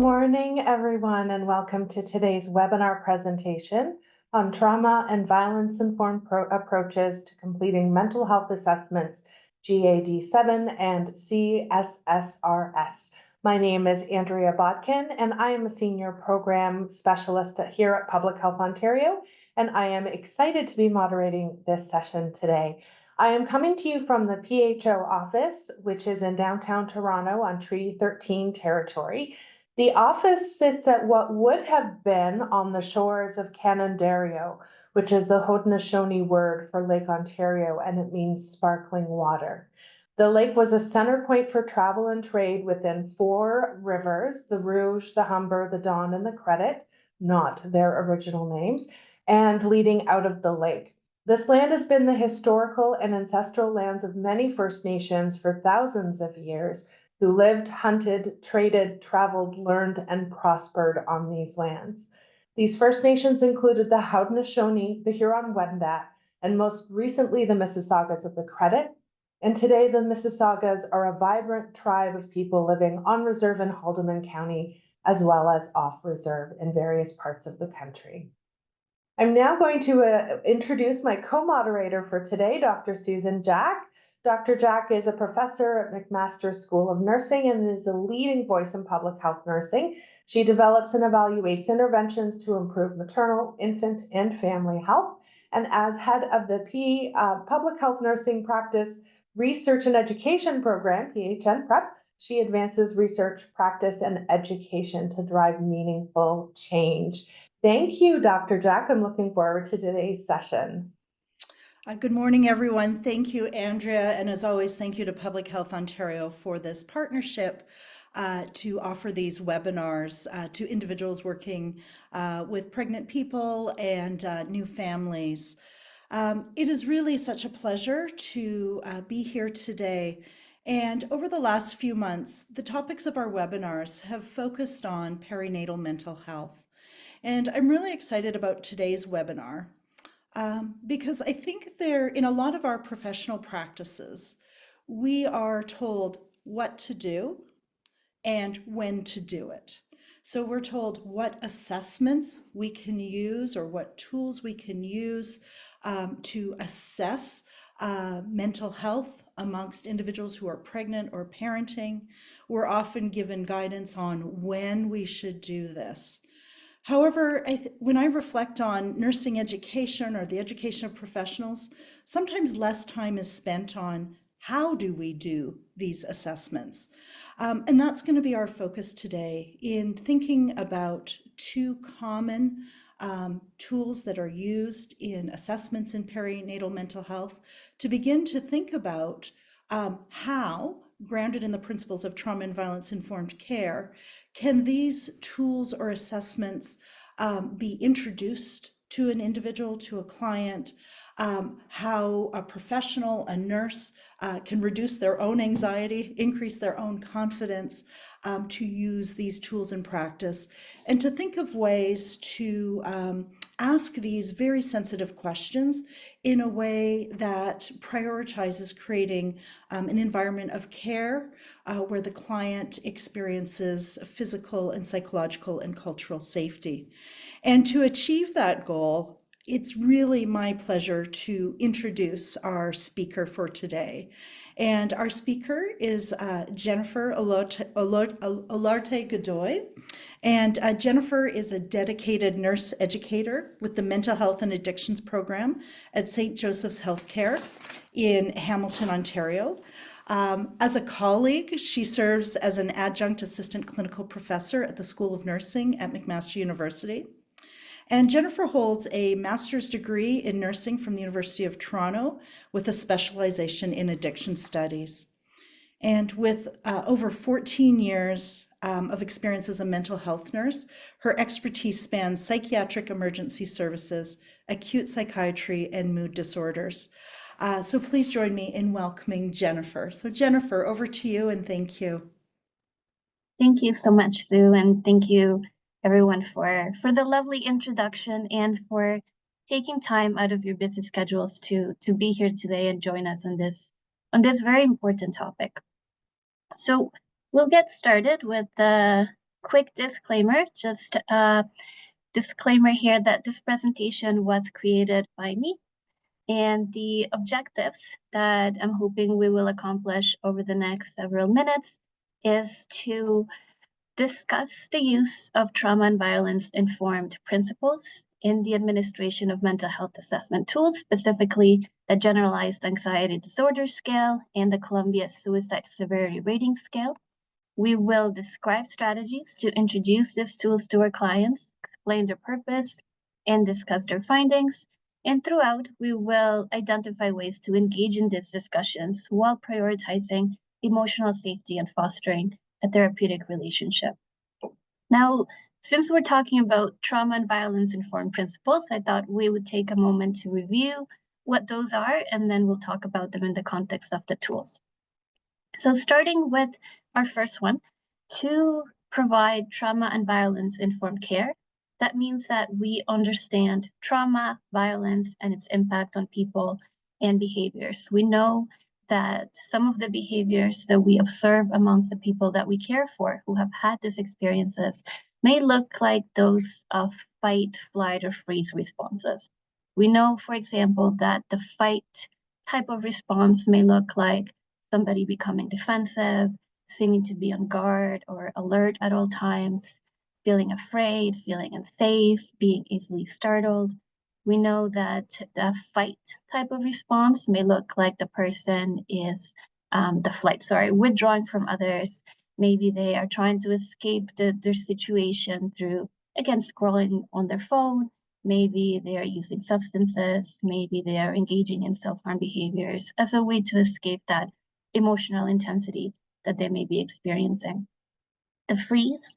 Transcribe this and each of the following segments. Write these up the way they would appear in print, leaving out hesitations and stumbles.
morning, everyone, and welcome to today's webinar presentation on trauma and violence-informed approaches to completing mental health assessments, GAD-7 and C-SSRS. My name is Andrea Bodkin, and I am a Senior Program Specialist here at Public Health Ontario, and I am excited to be moderating this session today. I am coming to you from the PHO office, which is in downtown Toronto on Treaty 13 territory. The office sits at what would have been on the shores of Canandaigua, which is the Haudenosaunee word for Lake Ontario, and it means sparkling water. The lake was a center point for travel and trade within 4 rivers, the Rouge, the Humber, the Don, and the Credit, not their original names, and leading out of the lake. This land has been the historical and ancestral lands of many First Nations for thousands of years, who lived, hunted, traded, traveled, learned, and prospered on these lands. These First Nations included the Haudenosaunee, the Huron-Wendat, and most recently the Mississaugas of the Credit. And today the Mississaugas are a vibrant tribe of people living on reserve in Haldimand County, as well as off reserve in various parts of the country. I'm now going to introduce my co-moderator for today, Dr. Susan Jack. Dr. Jack is a professor at McMaster School of Nursing and is a leading voice in public health nursing. She develops and evaluates interventions to improve maternal, infant, and family health. And as head of the Public Health Nursing Practice Research and Education Program, PHN Prep, she advances research, practice, and education to drive meaningful change. Thank you, Dr. Jack. I'm looking forward to today's session. Good morning, everyone. Thank you, Andrea. And as always, thank you to Public Health Ontario for this partnership to offer these webinars to individuals working with pregnant people and new families. It is really such a pleasure to be here today. And over the last few months, the topics of our webinars have focused on perinatal mental health. And I'm really excited about today's webinar. Because I think in a lot of our professional practices, we are told what to do and when to do it. So we're told what assessments we can use or what tools we can use to assess mental health amongst individuals who are pregnant or parenting. We're often given guidance on when we should do this. However, when I reflect on nursing education or the education of professionals, sometimes less time is spent on how do we do these assessments. And that's going to be our focus today in thinking about 2 common tools that are used in assessments in perinatal mental health to begin to think about how, grounded in the principles of trauma and violence-informed care, can these tools or assessments be introduced to an individual, to a client, how a professional, a nurse, can reduce their own anxiety, increase their own confidence to use these tools in practice, and to think of ways to ask these very sensitive questions in a way that prioritizes creating an environment of care where the client experiences physical and psychological and cultural safety. And to achieve that goal, it's really my pleasure to introduce our speaker for today. And our speaker is Jennifer Olarte-Godoy. And Jennifer is a dedicated nurse educator with the Mental Health and Addictions Program at St. Joseph's Healthcare in Hamilton, Ontario. As a colleague, she serves as an adjunct assistant clinical professor at the School of Nursing at McMaster University. And Jennifer holds a master's degree in nursing from the University of Toronto with a specialization in addiction studies. And with over 14 years of experience as a mental health nurse, her expertise spans psychiatric emergency services, acute psychiatry, and mood disorders. So please join me in welcoming Jennifer. So Jennifer, over to you, and thank you. Thank you so much, Sue, and thank you everyone for the lovely introduction and for taking time out of your busy schedules to be here today and join us on this very important topic. So we'll get started with quick disclaimer, just a disclaimer here that this presentation was created by me, and the objectives that I'm hoping we will accomplish over the next several minutes is to discuss the use of trauma and violence-informed principles in the administration of mental health assessment tools, specifically the Generalized Anxiety Disorder Scale and the Columbia Suicide Severity Rating Scale. We will describe strategies to introduce these tools to our clients, explain their purpose, and discuss their findings. And throughout, we will identify ways to engage in these discussions while prioritizing emotional safety and fostering a therapeutic relationship. Now, since we're talking about trauma and violence-informed principles, I thought we would take a moment to review what those are, and then we'll talk about them in the context of the tools. So starting with our first one, to provide trauma and violence-informed care, that means that we understand trauma, violence, and its impact on people and behaviors. We know that some of the behaviors that we observe amongst the people that we care for who have had these experiences may look like those of fight, flight, or freeze responses. We know, for example, that the fight type of response may look like somebody becoming defensive, seeming to be on guard or alert at all times, feeling afraid, feeling unsafe, being easily startled. We know that the fight type of response may look like the person is withdrawing from others. Maybe they are trying to escape their situation through, again, scrolling on their phone. Maybe they are using substances. Maybe they are engaging in self-harm behaviors as a way to escape that emotional intensity that they may be experiencing. The freeze,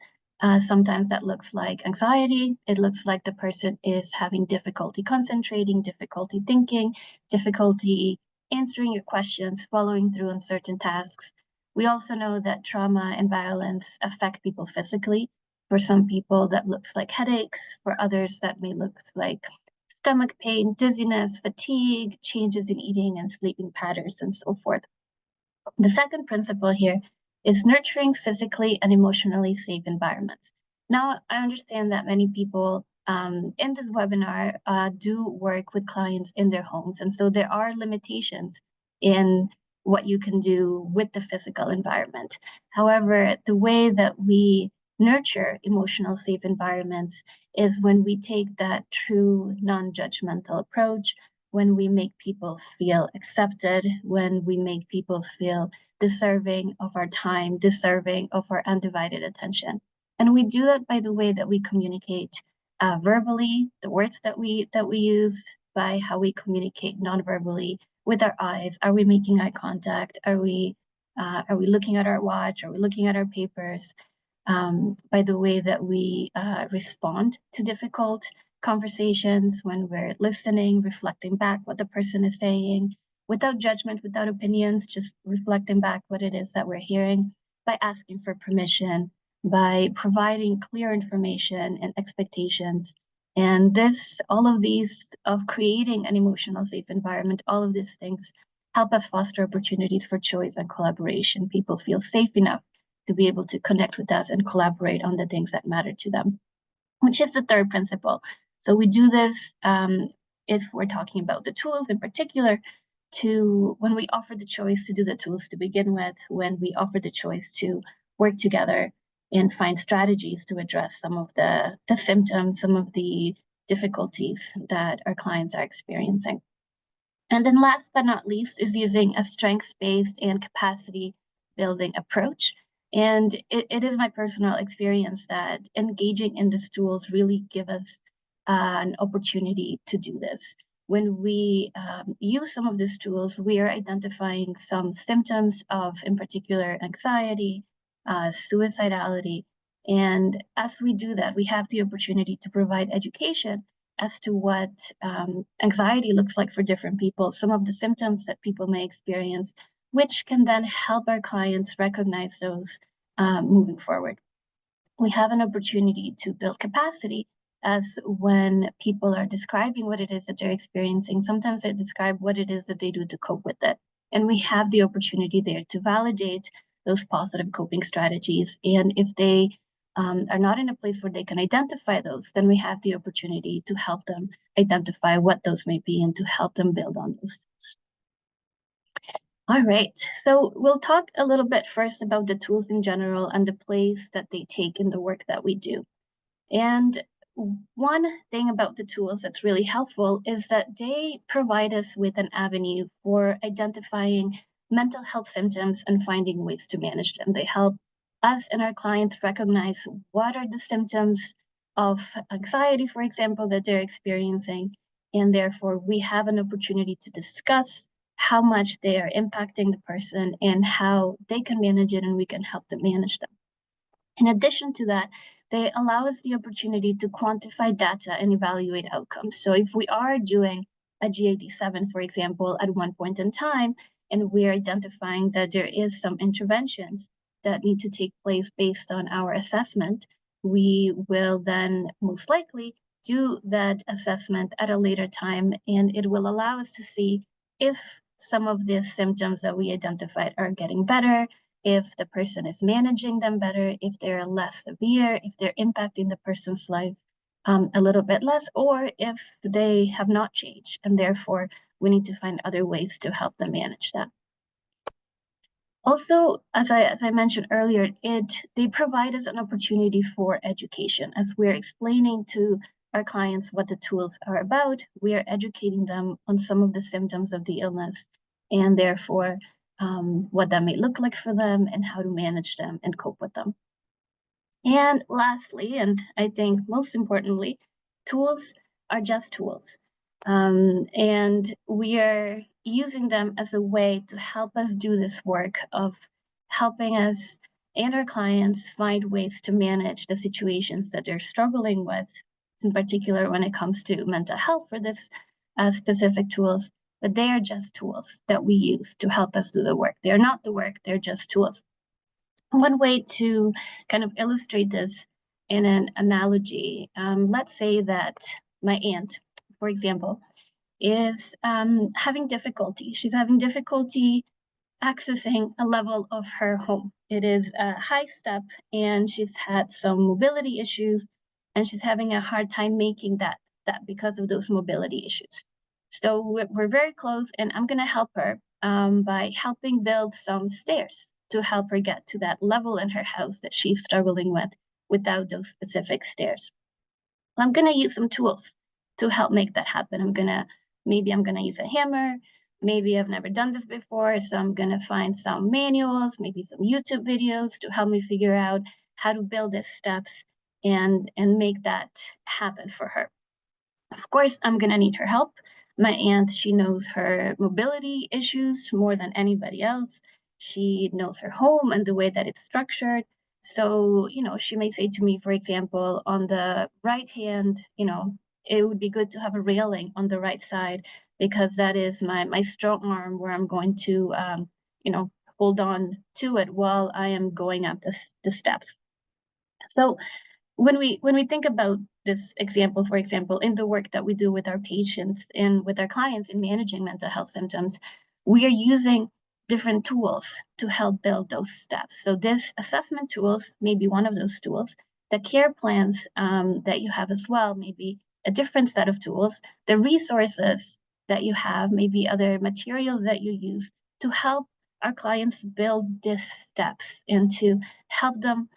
sometimes that looks like anxiety. It looks like the person is having difficulty concentrating, difficulty thinking, difficulty answering your questions, following through on certain tasks. We also know that trauma and violence affect people physically. For some people, that looks like headaches. For others, that may look like stomach pain, dizziness, fatigue, changes in eating and sleeping patterns, and so forth. The second principle here is nurturing physically and emotionally safe environments. Now, I understand that many people in this webinar do work with clients in their homes, and so there are limitations in what you can do with the physical environment. However, the way that we nurture emotional safe environments is when we take that true non-judgmental approach, when we make people feel accepted, when we make people feel deserving of our time, deserving of our undivided attention. And we do that by the way that we communicate verbally, the words that we use, by how we communicate non-verbally with our eyes. Are we making eye contact? Are we looking at our watch? Are we looking at our papers? By the way that we respond to difficult conversations, when we're listening, reflecting back what the person is saying, without judgment, without opinions, just reflecting back what it is that we're hearing, by asking for permission, by providing clear information and expectations. And all of these, of creating an emotional safe environment, all of these things help us foster opportunities for choice and collaboration. People feel safe enough to be able to connect with us and collaborate on the things that matter to them, which is the third principle. So we do this if we're talking about the tools in particular, when we offer the choice to do the tools to begin with, when we offer the choice to work together and find strategies to address some of the symptoms, some of the difficulties that our clients are experiencing. And then last but not least is using a strengths-based and capacity-building approach. And it is my personal experience that engaging in these tools really give us an opportunity to do this. When we use some of these tools, we are identifying some symptoms of, in particular, anxiety, suicidality. And as we do that, we have the opportunity to provide education as to what anxiety looks like for different people, some of the symptoms that people may experience, which can then help our clients recognize those moving forward. We have an opportunity to build capacity, as when people are describing what it is that they're experiencing, sometimes they describe what it is that they do to cope with it. And we have the opportunity there to validate those positive coping strategies. And if they are not in a place where they can identify those, then we have the opportunity to help them identify what those may be and to help them build on those tools. All right, so we'll talk a little bit first about the tools in general and the place that they take in the work that we do. And one thing about the tools that's really helpful is that they provide us with an avenue for identifying mental health symptoms and finding ways to manage them. They help us and our clients recognize what are the symptoms of anxiety, for example, that they're experiencing. And therefore, we have an opportunity to discuss how much they are impacting the person and how they can manage it, and we can help them manage them. In addition to that, they allow us the opportunity to quantify data and evaluate outcomes. So if we are doing a GAD-7, for example, at one point in time, and we're identifying that there is some interventions that need to take place based on our assessment, we will then most likely do that assessment at a later time, and it will allow us to see if some of the symptoms that we identified are getting better, if the person is managing them better, if they're less severe, if they're impacting the person's life a little bit less, or if they have not changed, and therefore we need to find other ways to help them manage that. Also, as I mentioned earlier, they provide us an opportunity for education. As we're explaining to our clients what the tools are about, we are educating them on some of the symptoms of the illness, and therefore what that may look like for them and how to manage them and cope with them. And lastly, and I think most importantly, tools are just tools. And we are using them as a way to help us do this work of helping us and our clients find ways to manage the situations that they're struggling with, in particular when it comes to mental health for this specific tools, but they are just tools that we use to help us do the work. They're not the work, they're just tools. One way to kind of illustrate this in an analogy, let's say that my aunt, for example, is having difficulty. She's having difficulty accessing a level of her home. It is a high step, and she's had some mobility issues, and she's having a hard time making that because of those mobility issues. So we're very close, and I'm going to help her by helping build some stairs to help her get to that level in her house that she's struggling with without those specific stairs. I'm going to use some tools to help make that happen. Maybe I'm going to use a hammer. Maybe I've never done this before, so I'm going to find some manuals, maybe some YouTube videos to help me figure out how to build these steps and make that happen for her. Of course, I'm going to need her help. My aunt, she knows her mobility issues more than anybody else. She knows her home and the way that it's structured. So, she may say to me, for example, on the right hand, it would be good to have a railing on the right side because that is my strong arm where I'm going to, hold on to it while I am going up the steps. So when we think about this example, for example, in the work that we do with our patients and with our clients in managing mental health symptoms, we are using different tools to help build those steps. So this assessment tools may be one of those tools. The care plans that you have as well may be a different set of tools. The resources that you have may be other materials that you use to help our clients build these steps and to help them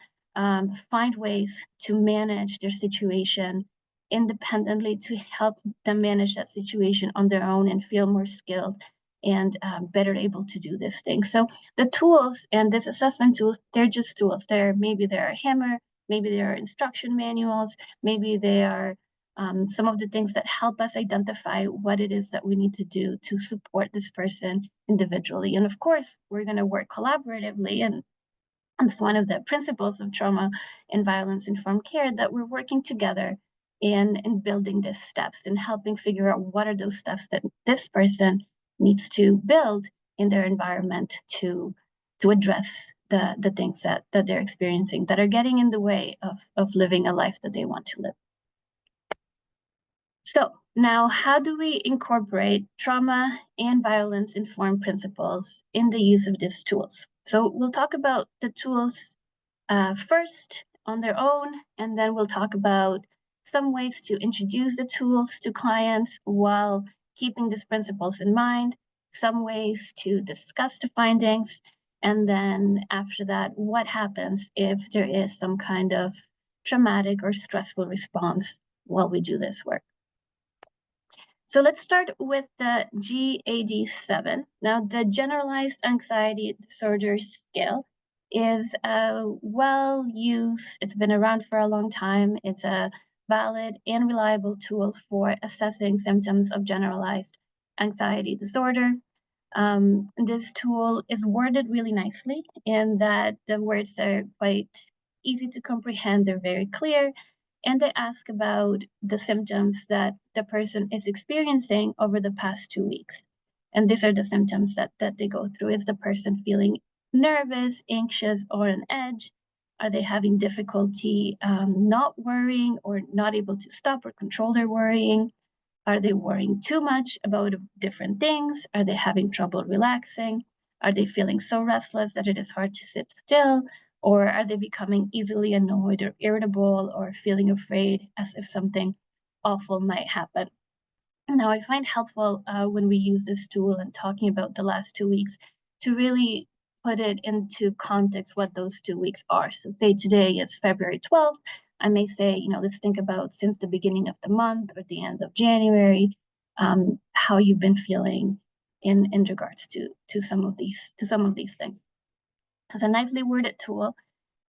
find ways to manage their situation independently, to help them manage that situation on their own and feel more skilled and better able to do this thing. So the tools and this assessment tools, they're just tools. Maybe they're a hammer, maybe they are instruction manuals, maybe they are some of the things that help us identify what it is that we need to do to support this person individually. And of course, we're going to work collaboratively, and it's one of the principles of trauma and violence-informed care that we're working together in building these steps and helping figure out what are those steps that this person needs to build in their environment to address the things that they're experiencing that are getting in the way of living a life that they want to live. So now, how do we incorporate trauma and violence-informed principles in the use of these tools? So we'll talk about the tools first, on their own, and then we'll talk about some ways to introduce the tools to clients while keeping these principles in mind, some ways to discuss the findings, and then after that, what happens if there is some kind of traumatic or stressful response while we do this work. So let's start with the GAD-7. Now, the Generalized Anxiety Disorder Scale is well used. It's been around for a long time. It's a valid and reliable tool for assessing symptoms of generalized anxiety disorder. This tool is worded really nicely in that the words are quite easy to comprehend. They're very clear. And they ask about the symptoms that the person is experiencing over the past 2 weeks. And these are the symptoms that they go through. Is the person feeling nervous, anxious, or on edge? Are they having difficulty not worrying or not able to stop or control their worrying? Are they worrying too much about different things? Are they having trouble relaxing? Are they feeling so restless that it is hard to sit still? Or are they becoming easily annoyed or irritable or feeling afraid as if something awful might happen? Now, I find helpful when we use this tool and talking about the last 2 weeks to really put it into context what those 2 weeks are. So say today is February 12th. I may say, let's think about since the beginning of the month or the end of January, how you've been feeling in regards to some of these things. It's a nicely worded tool,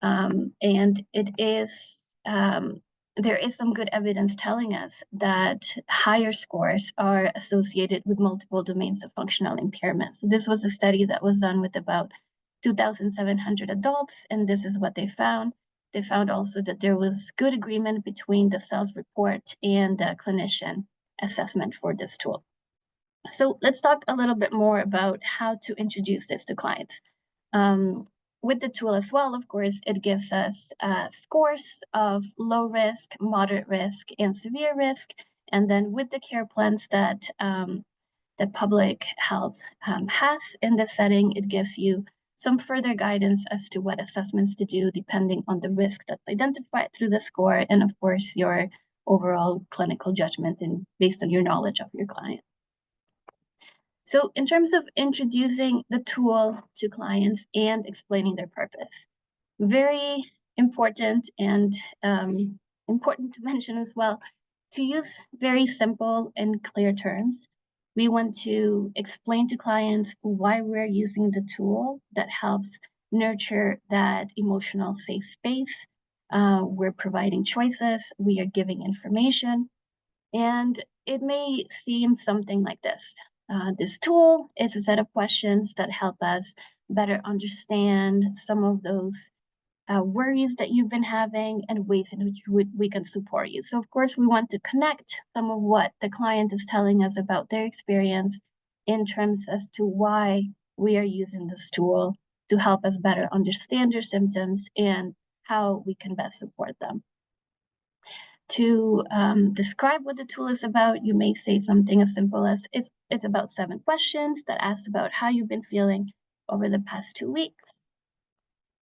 and it is there is some good evidence telling us that higher scores are associated with multiple domains of functional impairment. So this was a study that was done with about 2,700 adults, and this is what they found. They found also that there was good agreement between the self-report and the clinician assessment for this tool. So let's talk a little bit more about how to introduce this to clients. With the tool as well, of course, it gives us scores of low risk, moderate risk, and severe risk. And then with the care plans that the public health has in this setting, it gives you some further guidance as to what assessments to do depending on the risk that's identified through the score, and of course, your overall clinical judgment and based on your knowledge of your client. So in terms of introducing the tool to clients and explaining their purpose, very important and important to mention as well, to use very simple and clear terms. We want to explain to clients why we're using the tool that helps nurture that emotional safe space. We're providing choices, we are giving information, and it may seem something like this. This tool is a set of questions that help us better understand some of those worries that you've been having and ways in which we can support you. So of course, we want to connect some of what the client is telling us about their experience in terms as to why we are using this tool to help us better understand your symptoms and how we can best support them. To describe what the tool is about, you may say something as simple as it's about 7 questions that ask about how you've been feeling over the past 2 weeks.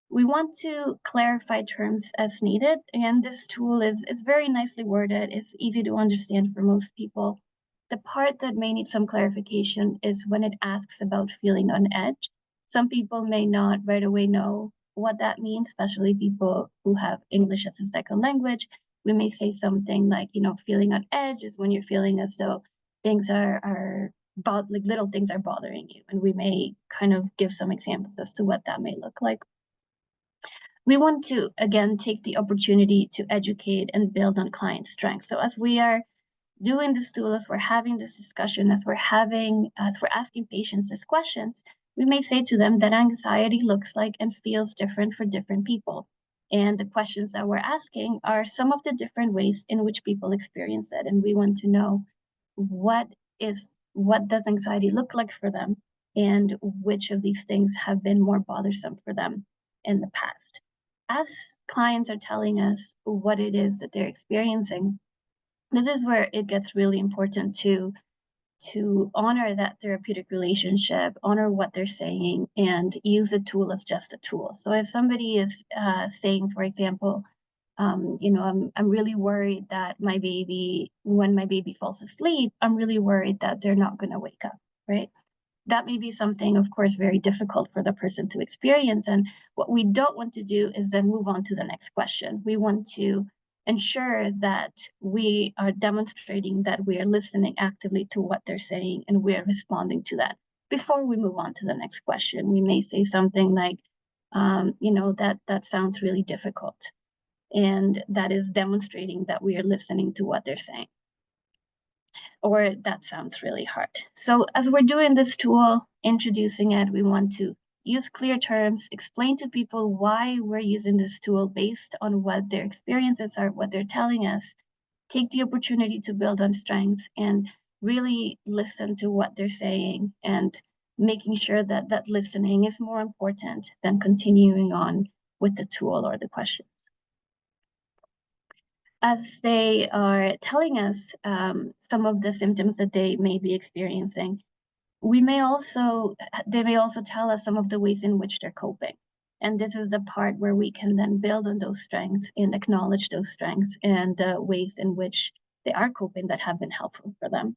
We want to clarify terms as needed, and this tool is very nicely worded. It's easy to understand for most people. The part that may need some clarification is when it asks about feeling on edge. Some people may not right away know what that means, especially people who have English as a second language. We may say something like, feeling on edge is when you're feeling as though things are like little things are bothering you. And we may kind of give some examples as to what that may look like. We want to, again, take the opportunity to educate and build on client strengths. So as we are doing this tool, as we're having this discussion, as we're asking patients these questions, we may say to them that anxiety looks like and feels different for different people. And the questions that we're asking are some of the different ways in which people experience it. And we want to know what does anxiety look like for them and which of these things have been more bothersome for them in the past. As clients are telling us what it is that they're experiencing, this is where it gets really important to honor that therapeutic relationship, honor what they're saying, and use the tool as just a tool. So if somebody is saying, for example, I'm really worried that when my baby falls asleep, I'm really worried that they're not going to wake up, right? That may be something, of course, very difficult for the person to experience. And what we don't want to do is then move on to the next question. We want to ensure that we are demonstrating that we are listening actively to what they're saying and we're responding to that. Before we move on to the next question, we may say something like, that sounds really difficult. And that is demonstrating that we are listening to what they're saying. Or that sounds really hard. So as we're doing this tool, introducing it, we want to use clear terms, explain to people why we're using this tool based on what their experiences are, what they're telling us, take the opportunity to build on strengths and really listen to what they're saying and making sure that that listening is more important than continuing on with the tool or the questions. As they are telling us some of the symptoms that they may be experiencing, they may also tell us some of the ways in which they're coping. And this is the part where we can then build on those strengths and acknowledge those strengths and the ways in which they are coping that have been helpful for them.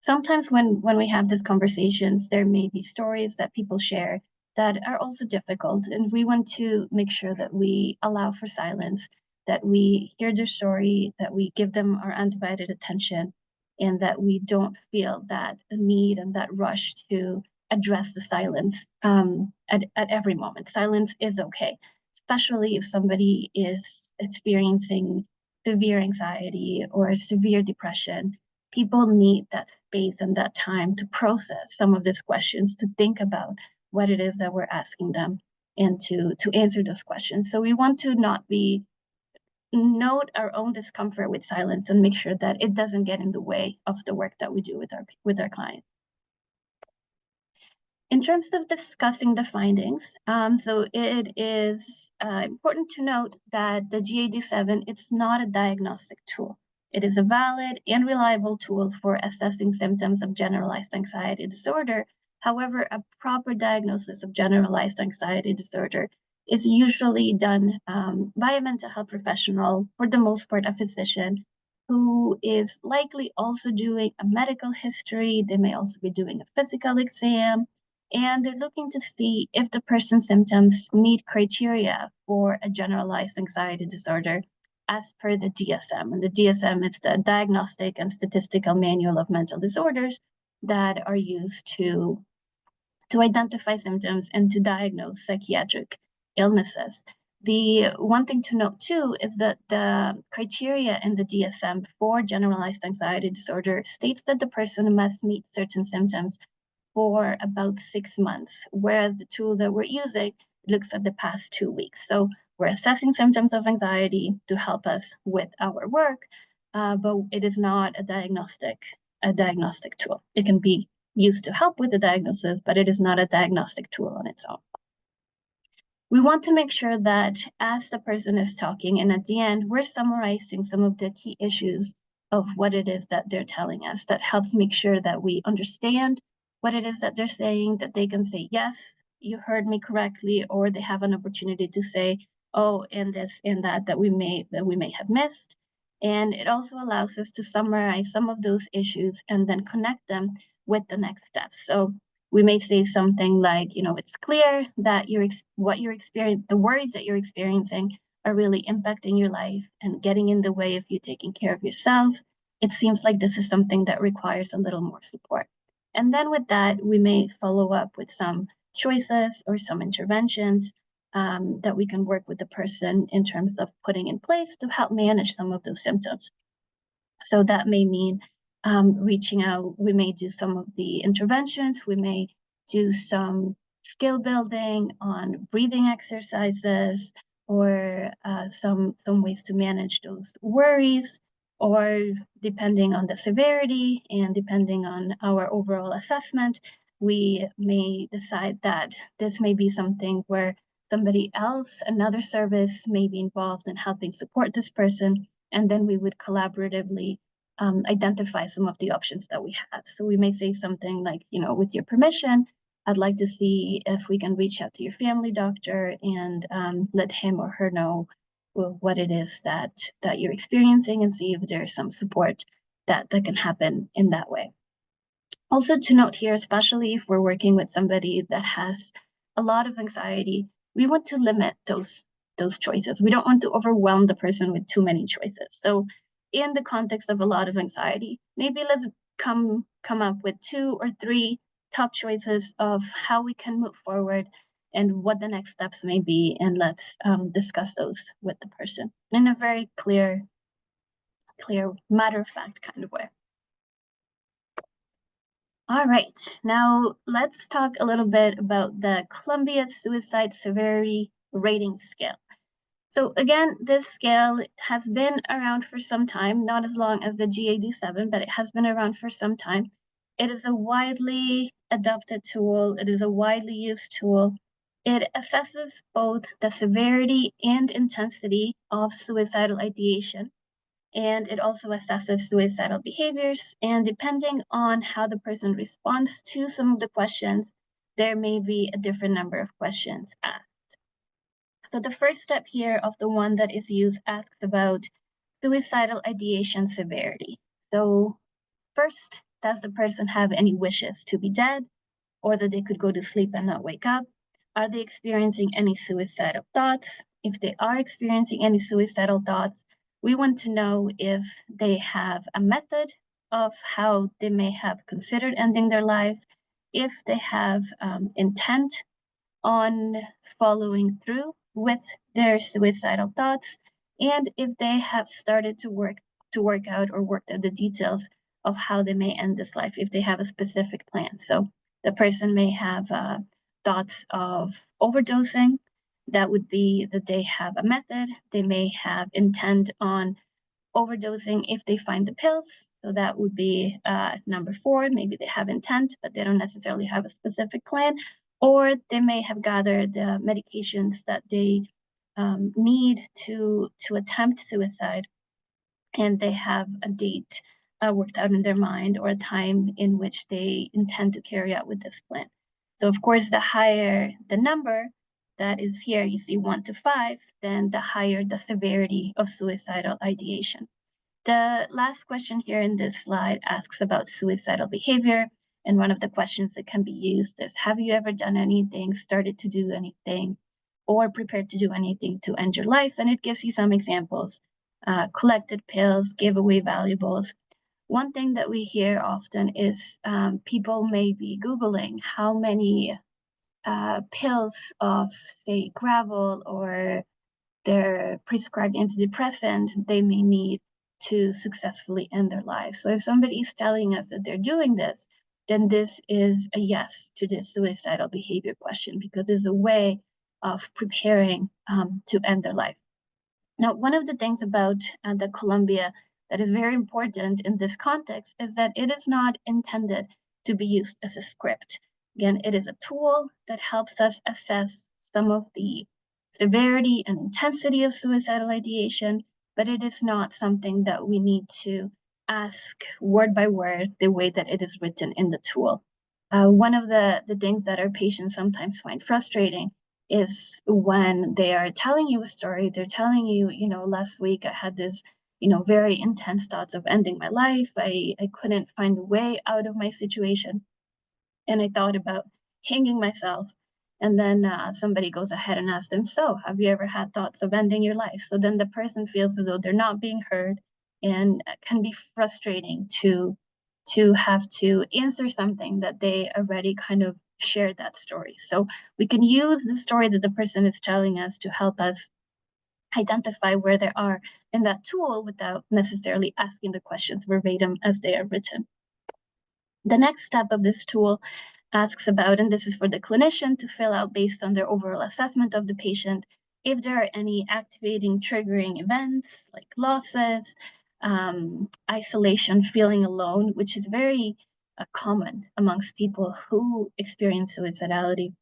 Sometimes when we have these conversations, there may be stories that people share that are also difficult. And we want to make sure that we allow for silence, that we hear their story, that we give them our undivided attention, and that we don't feel that need and that rush to address the silence at every moment. Silence is okay, especially if somebody is experiencing severe anxiety or severe depression. People need that space and that time to process some of these questions, to think about what it is that we're asking them and to answer those questions. So we want to note our own discomfort with silence and make sure that it doesn't get in the way of the work that we do with our clients. In terms of discussing the findings, so it is important to note that the GAD-7, it's not a diagnostic tool. It is a valid and reliable tool for assessing symptoms of generalized anxiety disorder. However, a proper diagnosis of generalized anxiety disorder is usually done by a mental health professional, for the most part, a physician, who is likely also doing a medical history. They may also be doing a physical exam, and they're looking to see if the person's symptoms meet criteria for a generalized anxiety disorder as per the DSM. And the DSM is the Diagnostic and Statistical Manual of Mental Disorders that are used to identify symptoms and to diagnose psychiatric illnesses. The one thing to note too is that the criteria in the DSM for generalized anxiety disorder states that the person must meet certain symptoms for about 6 months, whereas the tool that we're using looks at the past 2 weeks. So we're assessing symptoms of anxiety to help us with our work, but it is not a diagnostic tool. It can be used to help with the diagnosis, but it is not a diagnostic tool on its own. We want to make sure that as the person is talking and at the end, we're summarizing some of the key issues of what it is that they're telling us. That helps make sure that we understand what it is that they're saying, that they can say, yes, you heard me correctly, or they have an opportunity to say, oh, and this and that we may have missed. And it also allows us to summarize some of those issues and then connect them with the next steps. So we may say something like, it's clear that the worries that you're experiencing are really impacting your life and getting in the way of you taking care of yourself. It seems like this is something that requires a little more support. And then with that, we may follow up with some choices or some interventions that we can work with the person in terms of putting in place to help manage some of those symptoms. So that may mean reaching out. We may do some of the interventions. We may do some skill building on breathing exercises or some ways to manage those worries, or depending on the severity and depending on our overall assessment, we may decide that this may be something where somebody else, another service, may be involved in helping support this person, and then we would collaboratively identify some of the options that we have. So we may say something like, with your permission, I'd like to see if we can reach out to your family doctor and let him or her know what it is that you're experiencing, and see if there's some support that can happen in that way. Also to note here, especially if we're working with somebody that has a lot of anxiety, we want to limit those choices. We don't want to overwhelm the person with too many choices. So in the context of a lot of anxiety, maybe let's come up with 2 or 3 top choices of how we can move forward and what the next steps may be, and let's discuss those with the person in a very clear, matter-of-fact kind of way. All right, now let's talk a little bit about the Columbia Suicide Severity Rating Scale. So again, this scale has been around for some time, not as long as the GAD-7, but it has been around for some time. It is a widely adopted tool. It is a widely used tool. It assesses both the severity and intensity of suicidal ideation, and it also assesses suicidal behaviors. And depending on how the person responds to some of the questions, there may be a different number of questions asked. So the first step here of the one that is used asks about suicidal ideation severity. So first, does the person have any wishes to be dead, or that they could go to sleep and not wake up? Are they experiencing any suicidal thoughts? If they are experiencing any suicidal thoughts, we want to know if they have a method of how they may have considered ending their life, if they have intent on following through with their suicidal thoughts, and if they have started to work out or worked out the details of how they may end this life, if they have a specific plan. So the person may have thoughts of overdosing. That would be that they have a method. They may have intent on overdosing if they find the pills. So that would be number 4. Maybe they have intent, but they don't necessarily have a specific plan. Or they may have gathered the medications that they need to attempt suicide, and they have a date worked out in their mind, or a time in which they intend to carry out with this plan. So of course, the higher the number that is here, you see 1 to 5, then the higher the severity of suicidal ideation. The last question here in this slide asks about suicidal behavior. And one of the questions that can be used is, have you ever done anything, started to do anything, or prepared to do anything to end your life? And it gives you some examples. Collected pills, gave away valuables. One thing that we hear often is people may be Googling how many pills of, say, gravel or their prescribed antidepressant they may need to successfully end their life. So if somebody is telling us that they're doing this, then this is a yes to this suicidal behavior question, because it's a way of preparing to end their life. Now, one of the things about the Columbia that is very important in this context is that it is not intended to be used as a script. Again, it is a tool that helps us assess some of the severity and intensity of suicidal ideation, but it is not something that we need to ask word by word the way that it is written in the tool. One of the things that our patients sometimes find frustrating is when they are telling you a story, they're telling you, last week I had this, very intense thoughts of ending my life. I couldn't find a way out of my situation, and I thought about hanging myself. And then somebody goes ahead and asks them, so have you ever had thoughts of ending your life? So then the person feels as though they're not being heard, and it can be frustrating to have to answer something that they already kind of shared that story. So we can use the story that the person is telling us to help us identify where they are in that tool without necessarily asking the questions verbatim as they are written. The next step of this tool asks about, and this is for the clinician to fill out based on their overall assessment of the patient, if there are any activating, triggering events like losses, isolation, feeling alone, which is very common amongst people who experience suicidality.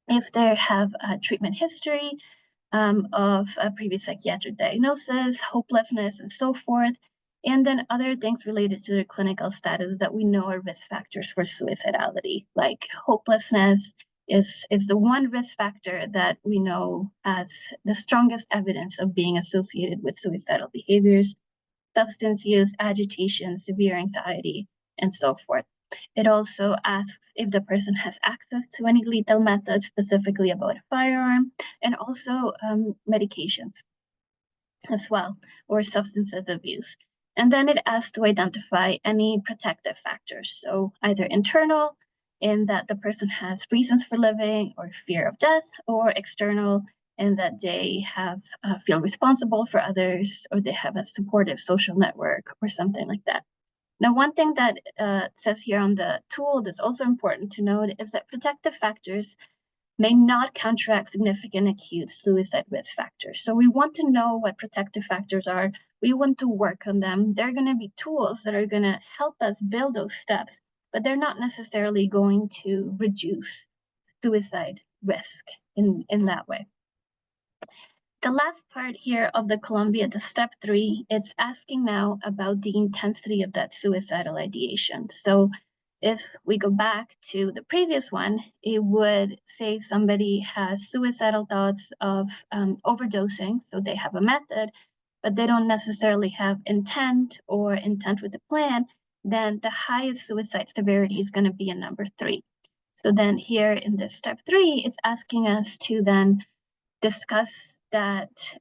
If they have a treatment history of a previous psychiatric diagnosis, hopelessness, and so forth, and then other things related to their clinical status that we know are risk factors for suicidality, like hopelessness, is the one risk factor that we know as the strongest evidence of being associated with suicidal behaviors, substance use, agitation, severe anxiety, and so forth. It also asks if the person has access to any lethal methods, specifically about a firearm, and also medications as well, or substances abuse. And then it asks to identify any protective factors, so either internal, in that the person has reasons for living or fear of death, or external, in that they have feel responsible for others, or they have a supportive social network or something like that. Now, one thing that says here on the tool that's also important to note is that protective factors may not counteract significant acute suicide risk factors. So we want to know what protective factors are. We want to work on them. They're going to be tools that are going to help us build those steps, but they're not necessarily going to reduce suicide risk in that way. The last part here of the Columbia, the step 3, it's asking now about the intensity of that suicidal ideation. So if we go back to the previous one, it would say somebody has suicidal thoughts of overdosing. So they have a method, but they don't necessarily have intent or intent with the plan. Then the highest suicide severity is going to be a number 3. So then here in this step 3, it's asking us to then discuss that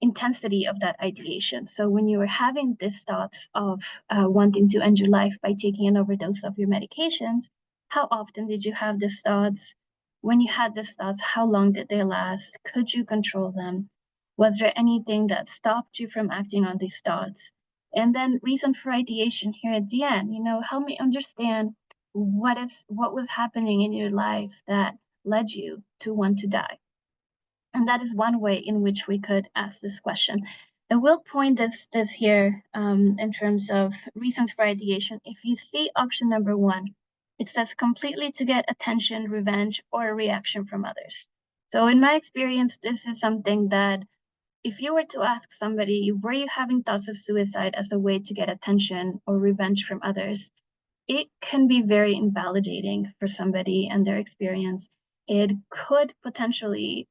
intensity of that ideation. So when you were having these thoughts of wanting to end your life by taking an overdose of your medications, how often did you have these thoughts? When you had these thoughts, how long did they last? Could you control them? Was there anything that stopped you from acting on these thoughts? And then reason for ideation here at the end, help me understand what was happening in your life that led you to want to die. And that is one way in which we could ask this question. I will point this here in terms of reasons for ideation. If you see option number 1, it says completely to get attention, revenge, or a reaction from others. So in my experience, this is something that if you were to ask somebody, were you having thoughts of suicide as a way to get attention or revenge from others? It can be very invalidating for somebody and their experience. It could potentially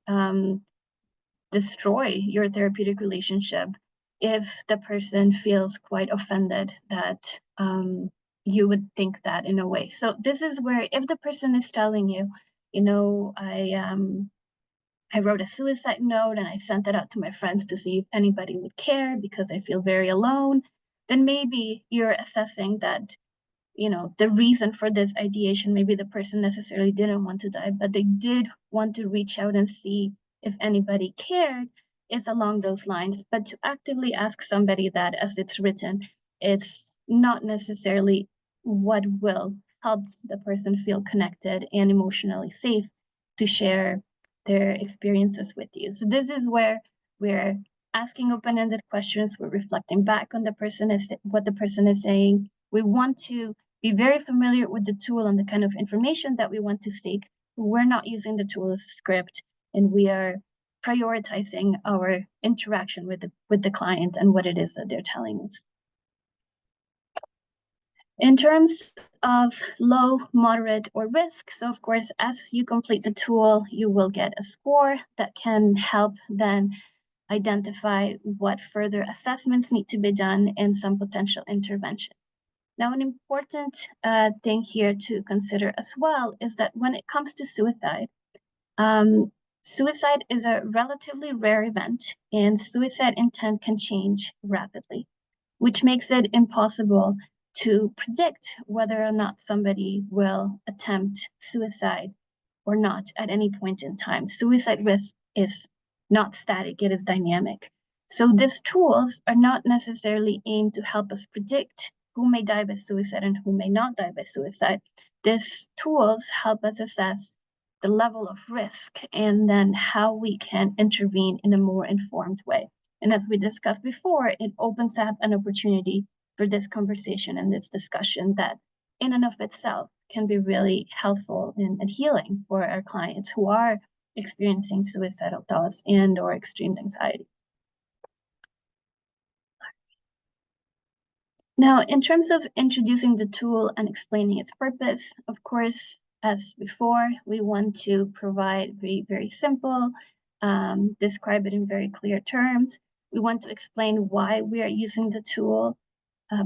destroy your therapeutic relationship if the person feels quite offended that you would think that in a way. So this is where if the person is telling you, I wrote a suicide note and I sent it out to my friends to see if anybody would care because I feel very alone, then maybe you're assessing that the reason for this ideation, maybe the person necessarily didn't want to die, but they did want to reach out and see if anybody cared, is along those lines. But to actively ask somebody that, as it's written, it's not necessarily what will help the person feel connected and emotionally safe to share their experiences with you. So this is where we're asking open-ended questions. We're reflecting back on what the person is saying. We want to be very familiar with the tool and the kind of information that we want to seek. We're not using the tool as a script, and we are prioritizing our interaction with the client and what it is that they're telling us. In terms of low, moderate, or risk, so of course, as you complete the tool, you will get a score that can help then identify what further assessments need to be done and some potential intervention. Now, an important thing here to consider as well is that when it comes to suicide, suicide is a relatively rare event, and suicide intent can change rapidly, which makes it impossible to predict whether or not somebody will attempt suicide or not at any point in time. Suicide risk is not static, it is dynamic. So these tools are not necessarily aimed to help us predict who may die by suicide and who may not die by suicide. These tools help us assess the level of risk and then how we can intervene in a more informed way. And as we discussed before, it opens up an opportunity for this conversation and this discussion that in and of itself can be really helpful and healing for our clients who are experiencing suicidal thoughts and or extreme anxiety. Now, in terms of introducing the tool and explaining its purpose, of course, as before, we want to provide very, very simple, describe it in very clear terms. We want to explain why we are using the tool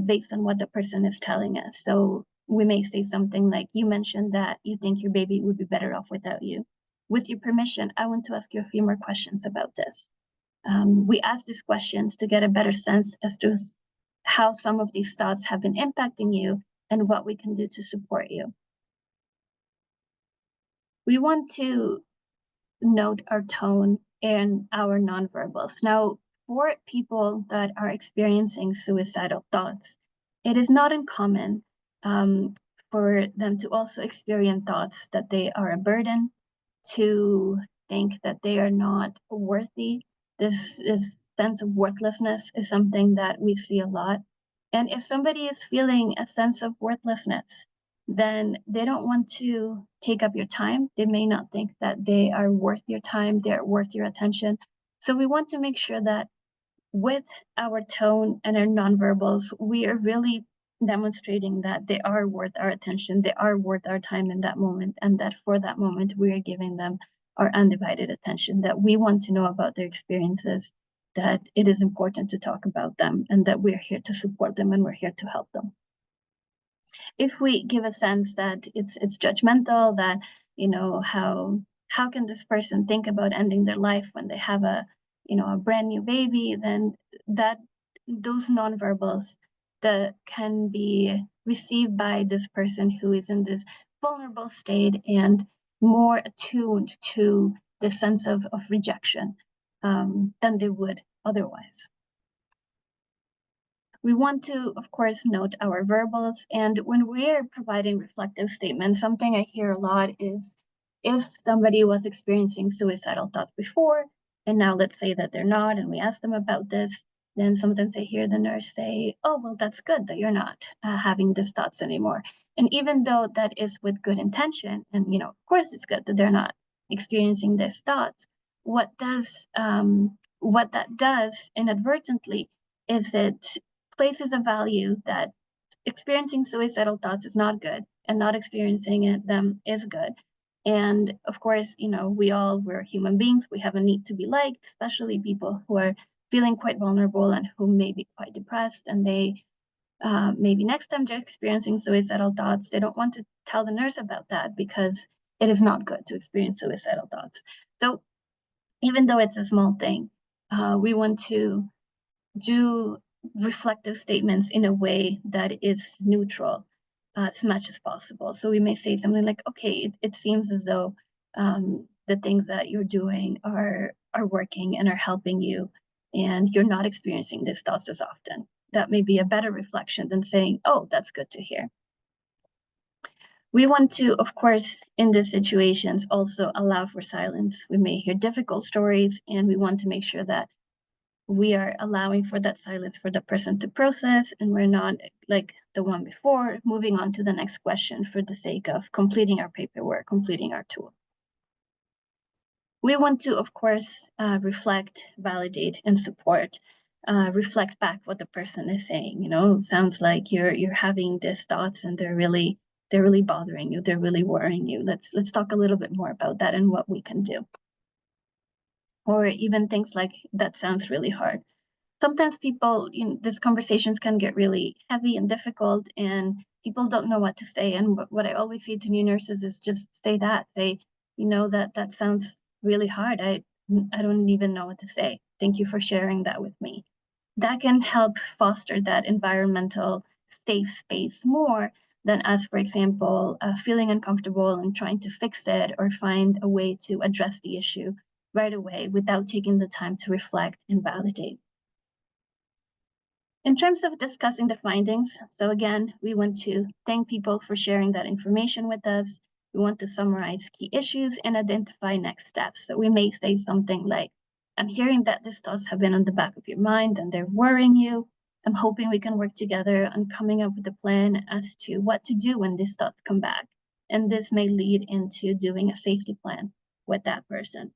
based on what the person is telling us. So we may say something like, you mentioned that you think your baby would be better off without you. With your permission, I want to ask you a few more questions about this. We ask these questions to get a better sense as to how some of these thoughts have been impacting you and what we can do to support you. We want to note our tone and our nonverbals. Now, for people that are experiencing suicidal thoughts, it is not uncommon for them to also experience thoughts that they are a burden, to think that they are not worthy. This sense of worthlessness is something that we see a lot. And if somebody is feeling a sense of worthlessness, then they don't want to take up your time. They may not think that they are worth your time, they're worth your attention. So we want to make sure that with our tone and our nonverbals, we are really demonstrating that they are worth our attention, they are worth our time in that moment, and that for that moment, we are giving them our undivided attention, that we want to know about their experiences, that it is important to talk about them, and that we're here to support them and we're here to help them. If we give a sense that it's judgmental, that, you know, how can this person think about ending their life when they have a brand new baby, then those nonverbals that can be received by this person who is in this vulnerable state and more attuned to the sense of rejection than they would otherwise. We want to, of course, note our verbals. And when we're providing reflective statements, something I hear a lot is if somebody was experiencing suicidal thoughts before, and now let's say that they're not, and we ask them about this, then sometimes I hear the nurse say, oh, well, that's good that you're not having these thoughts anymore. And even though that is with good intention, and, of course it's good that they're not experiencing these thoughts, what that does inadvertently is it places a value that experiencing suicidal thoughts is not good and not experiencing them is good. And of course, we're human beings. We have a need to be liked, especially people who are feeling quite vulnerable and who may be quite depressed. And they maybe next time they're experiencing suicidal thoughts, they don't want to tell the nurse about that because it is not good to experience suicidal thoughts. So even though it's a small thing, we want to do reflective statements in a way that is neutral as much as possible. So we may say something like, okay, it seems as though the things that you're doing are working and are helping you, and you're not experiencing these thoughts as often. That may be a better reflection than saying, oh, that's good to hear. We want to, of course, in these situations, also allow for silence. We may hear difficult stories, and we want to make sure that we are allowing for that silence for the person to process, and we're not, like the one before, moving on to the next question for the sake of completing our paperwork, completing our tool. We want to, of course, reflect, validate, and support. Reflect back what the person is saying. It sounds like you're having these thoughts and they're really bothering you, they're really worrying you. Let's talk a little bit more about that and what we can do. Or even things like, that sounds really hard. Sometimes people, these conversations can get really heavy and difficult, and people don't know what to say. And what I always say to new nurses is just say, that sounds really hard. I don't even know what to say. Thank you for sharing that with me. That can help foster that environmental safe space more than us, for example, feeling uncomfortable and trying to fix it or find a way to address the issue right away without taking the time to reflect and validate. In terms of discussing the findings, so again, we want to thank people for sharing that information with us. We want to summarize key issues and identify next steps. So we may say something like, I'm hearing that these thoughts have been on the back of your mind and they're worrying you. I'm hoping we can work together on coming up with a plan as to what to do when these thoughts come back. And this may lead into doing a safety plan with that person.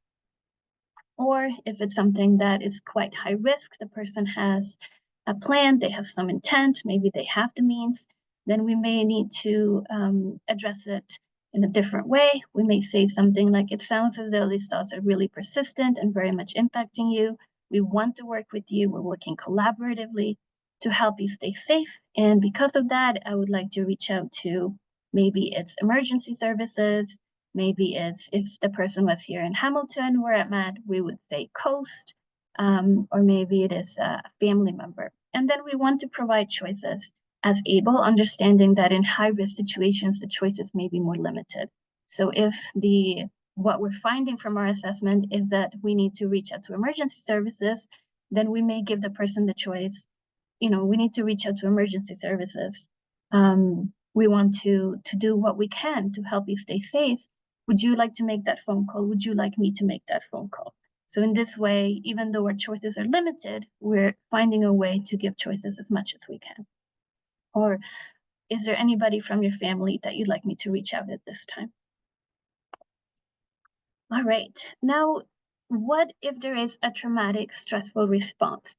Or if it's something that is quite high risk, the person has a plan, they have some intent, maybe they have the means, then we may need to address it in a different way. We may say something like, it sounds as though these thoughts are really persistent and very much impacting you. We want to work with you. We're working collaboratively to help you stay safe. And because of that, I would like to reach out to, maybe it's emergency services, maybe it's, if the person was here in Hamilton where I'm at, we would say Coast, or maybe it is a family member. And then we want to provide choices as able, understanding that in high-risk situations, the choices may be more limited. So if what we're finding from our assessment is that we need to reach out to emergency services, then we may give the person the choice, we need to reach out to emergency services. We want to do what we can to help you stay safe. Would you like to make that phone call? Would you like me to make that phone call? So in this way, even though our choices are limited, we're finding a way to give choices as much as we can. Or is there anybody from your family that you'd like me to reach out at this time? All right. Now, what if there is a traumatic, stressful response?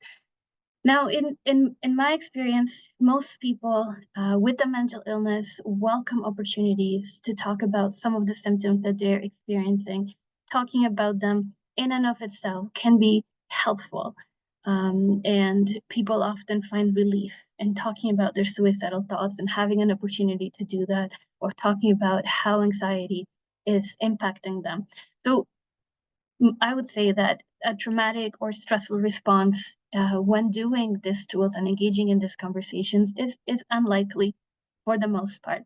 Now, in my experience, most people with a mental illness welcome opportunities to talk about some of the symptoms that they're experiencing. Talking about them in and of itself can be helpful. And people often find relief in talking about their suicidal thoughts and having an opportunity to do that, or talking about how anxiety is impacting them. So I would say that a traumatic or stressful response when doing these tools and engaging in these conversations is unlikely for the most part.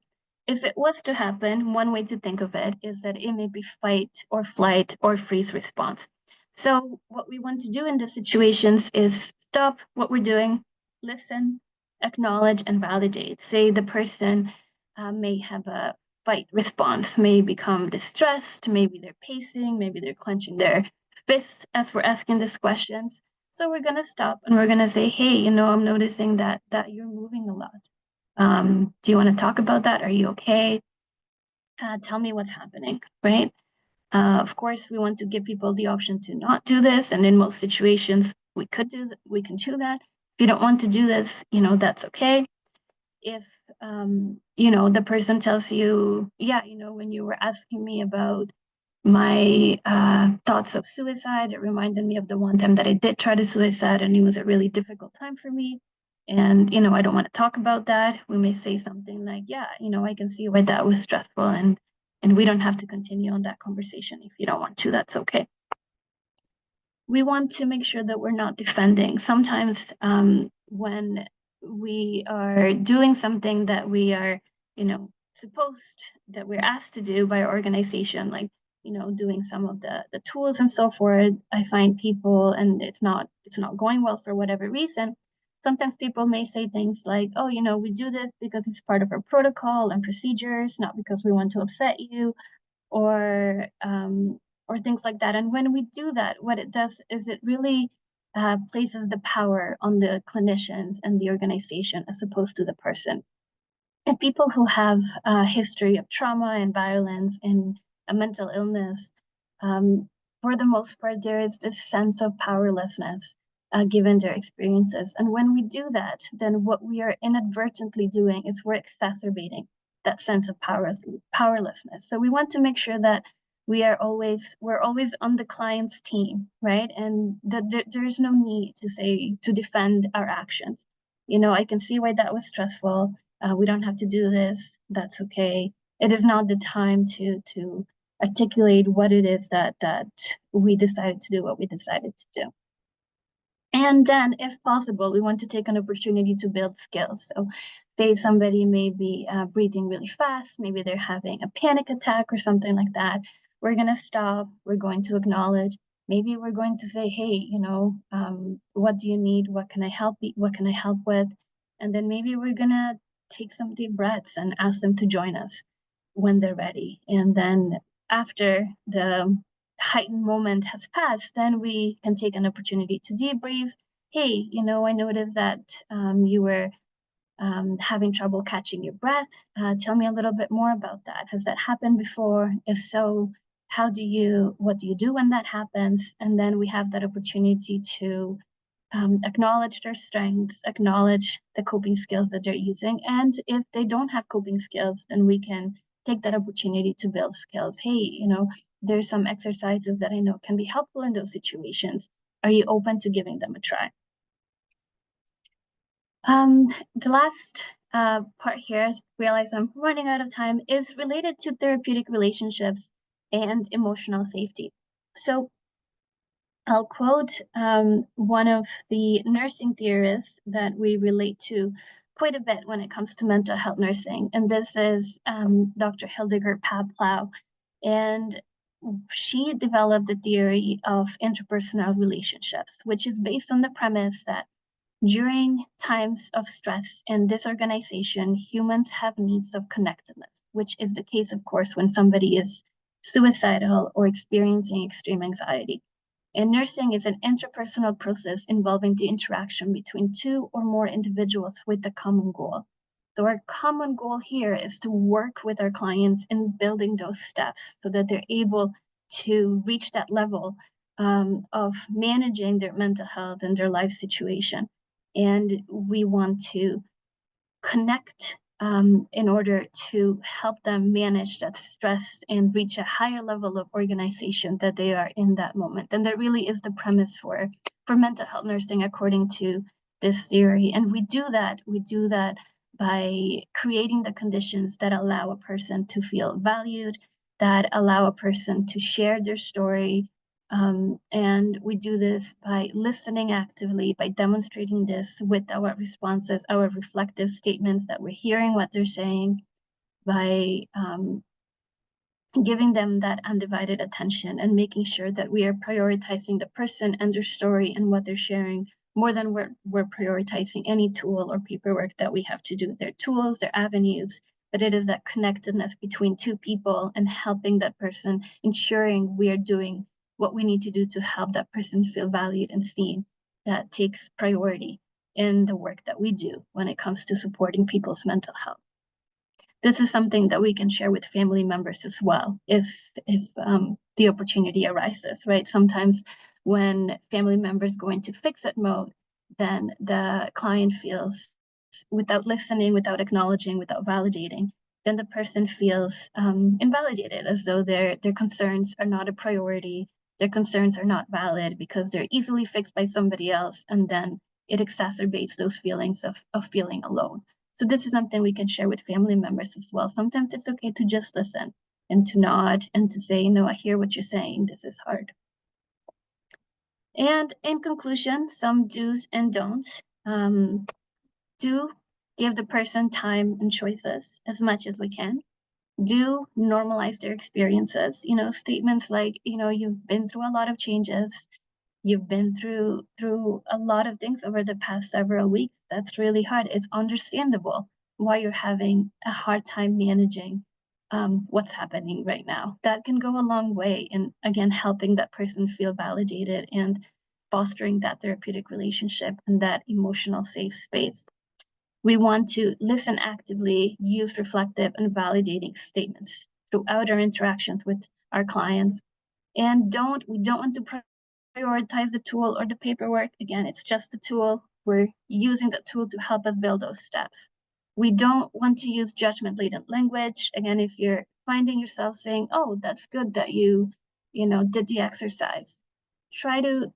If it was to happen, one way to think of it is that it may be fight or flight or freeze response. So what we want to do in these situations is stop what we're doing, listen, acknowledge, and validate. Say the person may have a fight response, may become distressed, maybe they're pacing, maybe they're clenching their fists as we're asking these questions. So we're going to stop and we're going to say, hey, I'm noticing that you're moving a lot. Do you want to talk about that? Are you okay? Tell me what's happening, right? Of course, we want to give people the option to not do this. And in most situations, we can do that. If you don't want to do this, that's okay. If the person tells you, when you were asking me about my thoughts of suicide, it reminded me of the one time that I did try to suicide, and it was a really difficult time for me. And, I don't want to talk about that. We may say something like, I can see why that was stressful, and we don't have to continue on that conversation. If you don't want to, that's okay. We want to make sure that we're not defending. Sometimes when we are doing something that we are, that we're asked to do by our organization, like, doing some of the tools and so forth, I find people, and it's not going well for whatever reason. Sometimes people may say things like, oh, we do this because it's part of our protocol and procedures, not because we want to upset you, or things like that. And when we do that, what it does is it really places the power on the clinicians and the organization as opposed to the person. And people who have a history of trauma and violence and a mental illness, for the most part, there is this sense of powerlessness given their experiences. And when we do that, then what we are inadvertently doing is we're exacerbating that sense of powerlessness. So we want to make sure that we're always on the client's team, right? And that there's no need to defend our actions. I can see why that was stressful. We don't have to do this. That's okay. It is not the time to articulate what it is that we decided to do, what we decided to do. And then, if possible, we want to take an opportunity to build skills. So say somebody may be breathing really fast, maybe they're having a panic attack or something like that. We're going to stop, we're going to acknowledge, maybe we're going to say, hey, what do you need? What can I help you? What can I help with? And then maybe we're going to take some deep breaths and ask them to join us when they're ready. And then after the heightened moment has passed, then we can take an opportunity to debrief. Hey, I noticed that you were having trouble catching your breath. Tell me a little bit more about that. Has that happened before? If so, what do you do when that happens? And then we have that opportunity to acknowledge their strengths, acknowledge the coping skills that they're using. And if they don't have coping skills, then we can take that opportunity to build skills. Hey, there's some exercises that I know can be helpful in those situations. Are you open to giving them a try? The last part here, I realize I'm running out of time, is related to therapeutic relationships and emotional safety. So I'll quote one of the nursing theorists that we relate to quite a bit when it comes to mental health nursing, and this is Dr. Hildegard Paplau. And she developed the theory of interpersonal relationships, which is based on the premise that during times of stress and disorganization, humans have needs of connectedness, which is the case, of course, when somebody is suicidal or experiencing extreme anxiety. And nursing is an interpersonal process involving the interaction between two or more individuals with a common goal. So our common goal here is to work with our clients in building those steps so that they're able to reach that level of managing their mental health and their life situation. And we want to connect in order to help them manage that stress and reach a higher level of organization that they are in that moment. And that really is the premise for mental health nursing, according to this theory. And we do that by creating the conditions that allow a person to feel valued, that allow a person to share their story. And we do this by listening actively, by demonstrating this with our responses, our reflective statements that we're hearing what they're saying, by giving them that undivided attention and making sure that we are prioritizing the person and their story and what they're sharing more than we're prioritizing any tool or paperwork that we have to do. Their tools, their avenues, but it is that connectedness between two people and helping that person, ensuring we are doing what we need to do to help that person feel valued and seen. That takes priority in the work that we do when it comes to supporting people's mental health. This is something that we can share with family members as well, if the opportunity arises, right? Sometimes when family members go into fix-it mode, then the client feels, without listening, without acknowledging, without validating, then the person feels invalidated, as though their concerns are not a priority, their concerns are not valid because they're easily fixed by somebody else, and then it exacerbates those feelings of feeling alone. So this is something we can share with family members as well. Sometimes it's okay to just listen and to nod and to say, I hear what you're saying, this is hard. And in conclusion, some do's and don'ts. Do give the person time and choices as much as we can. Do normalize their experiences. Statements like, you've been through a lot of changes. You've been through a lot of things over the past several weeks. That's really hard. It's understandable why you're having a hard time managing what's happening right now. That can go a long way in, again, helping that person feel validated and fostering that therapeutic relationship and that emotional safe space. We want to listen actively, use reflective and validating statements throughout our interactions with our clients. And we don't want to prioritize the tool or the paperwork. Again, it's just a tool. We're using the tool to help us build those steps. We don't want to use judgment-laden language. Again, if you're finding yourself saying, oh, that's good that you did the exercise, try to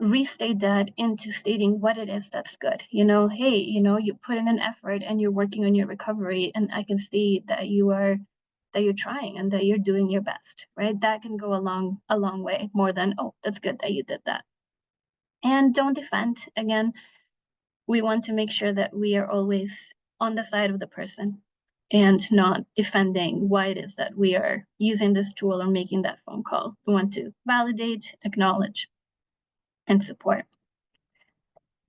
restate that into stating what it is that's good. Hey, you put in an effort and you're working on your recovery, and I can see that you're trying and that you're doing your best, right? That can go a long way, more than, oh, that's good that you did that. And don't defend. Again, we want to make sure that we are always on the side of the person and not defending why it is that we are using this tool or making that phone call. We want to validate, acknowledge, and support.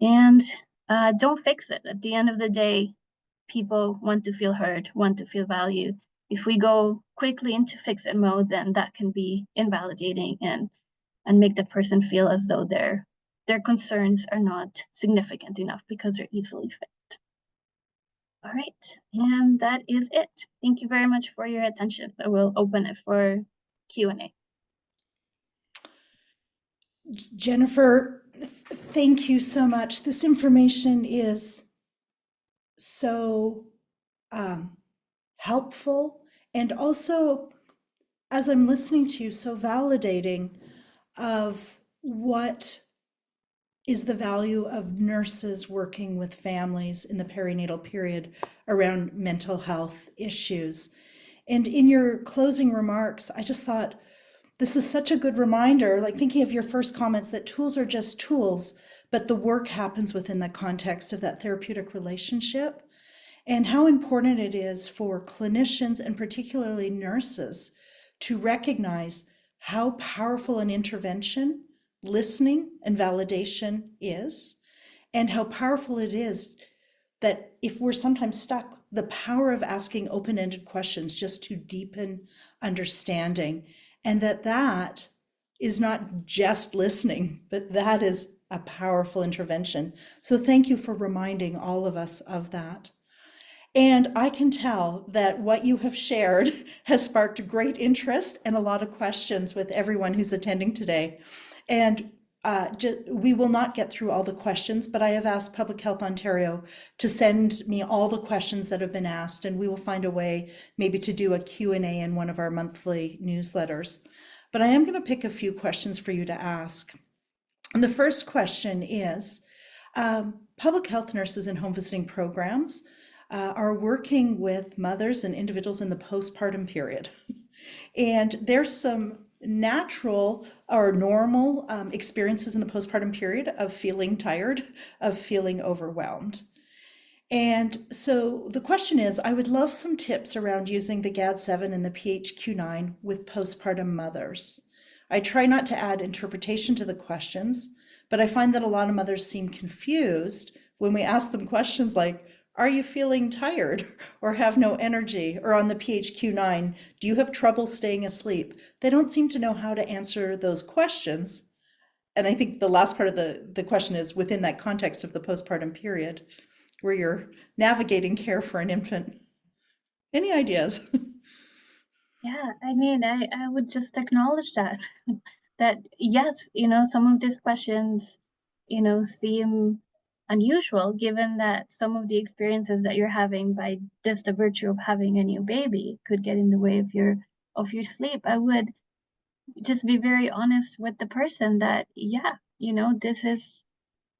And don't fix it. At the end of the day, people want to feel heard, want to feel valued. If we go quickly into fix-it mode, then that can be invalidating and make the person feel as though their concerns are not significant enough because they're easily fixed. All right, and that is it. Thank you very much for your attention. I will open it for Q&A. Jennifer, thank you so much. This information is so helpful And also, as I'm listening to you, so validating of what is the value of nurses working with families in the perinatal period around mental health issues. And in your closing remarks, I just thought, this is such a good reminder, like thinking of your first comments, that tools are just tools, but the work happens within the context of that therapeutic relationship, and how important it is for clinicians and particularly nurses to recognize how powerful an intervention listening and validation is, and how powerful it is that if we're sometimes stuck, the power of asking open-ended questions just to deepen understanding, and that is not just listening, but that is a powerful intervention. So thank you for reminding all of us of that. And I can tell that what you have shared has sparked great interest and a lot of questions with everyone who's attending today. And we will not get through all the questions, but I have asked Public Health Ontario to send me all the questions that have been asked, and we will find a way maybe to do a Q&A in one of our monthly newsletters. But I am going to pick a few questions for you to ask. And the first question is, public health nurses in home visiting programs are working with mothers and individuals in the postpartum period. And there's some natural or normal experiences in the postpartum period of feeling tired, of feeling overwhelmed. And so the question is, I would love some tips around using the GAD-7 and the PHQ-9 with postpartum mothers. I try not to add interpretation to the questions, but I find that a lot of mothers seem confused when we ask them questions like, are you feeling tired or have no energy? Or on the PHQ-9, do you have trouble staying asleep? They don't seem to know how to answer those questions. And I think the last part of the question is within that context of the postpartum period, where you're navigating care for an infant. Any ideas? Yeah, I mean, I would just acknowledge that, that yes, some of these questions, seem unusual given that some of the experiences that you're having by just the virtue of having a new baby could get in the way of your sleep. I would just be very honest with the person that, yeah, this is